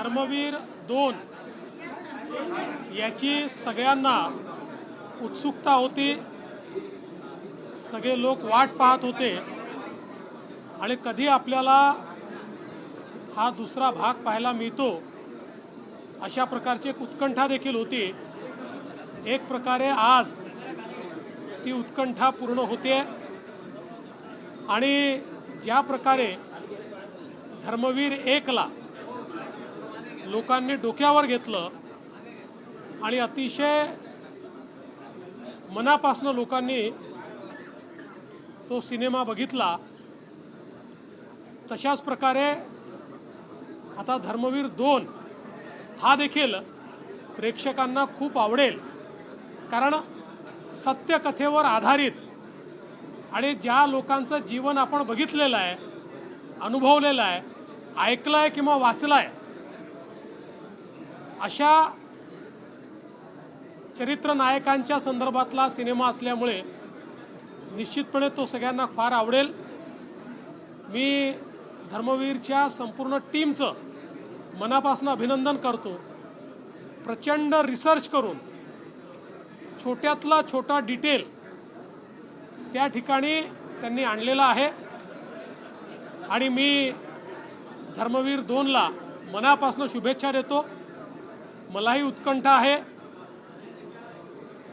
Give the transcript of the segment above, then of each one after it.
धर्मवीर 2 याची सगळ्यांना उत्सुकता होती, सगळे लोक वाट पाहत होते आणि कधी आपल्याला हा दुसरा भाग पाहायला मिळतो अशा प्रकारची उत्कंठा देखील होती। एक प्रकारे आज ती उत्कंठा पूर्ण होते आणि ज्या प्रकारे धर्मवीर 1 ला लोकांनी डोक्यावर घेतलं आणि अतिशय मनापासून लोकांनी तो सिनेमा बघितला, तशाच प्रकारे आता धर्मवीर 2 हा देखील प्रेक्षकांना खूप आवडेल। कारण सत्यकथेवर आधारित आणि ज्या लोकांचं जीवन आपण बघितलेलं आहे, अनुभवलेलं आहे, ऐकलं आहे किंवा वाचलं आहे, अशा चरित्र नायकांच्या संदर्भातला सिनेमा असल्यामुळे निश्चितपणे तो सगळ्यांना फार आवडेल। मी धर्मवीरच्या संपूर्ण टीमचं मनापासून अभिनंदन करतो। प्रचंड रिसर्च करून छोट्यातला छोटा डिटेल त्या ठिकाणी त्यांनी आणलेला आहे आणि मी धर्मवीर 2 ला मनापासून शुभेच्छा देतो। मलाही उत्कंठा आहे,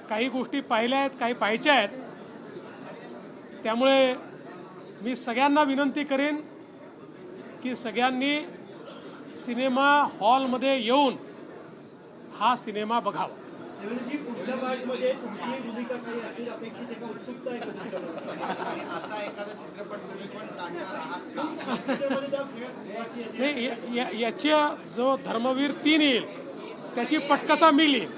काही गोष्टी पाहिल्या आहेत, काही पाहायच्या आहेत, त्यामुळे मी सगळ्यांना विनंती करेन की सगळ्यांनी सिनेमा हॉलमध्ये येऊन हा सिनेमा बघावा। पुढच्या भागमध्ये तुमची भूमिका काही असेल अपेक्षित आहे का? उत्सुकता आहे का? असा एखादा चित्रपट तुम्ही पण काढणार आहात का? याच्या जो धर्मवीर 3 येईल त्याची पटकथा मी लिहीन।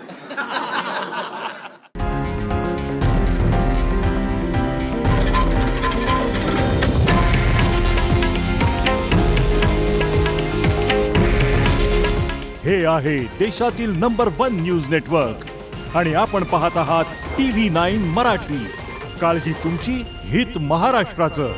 हे आहे देशातील नंबर 1 न्यूज नेटवर्क आणि आपण पाहत आहात TV9 मराठी। काळजी तुमची, हित महाराष्ट्राचं।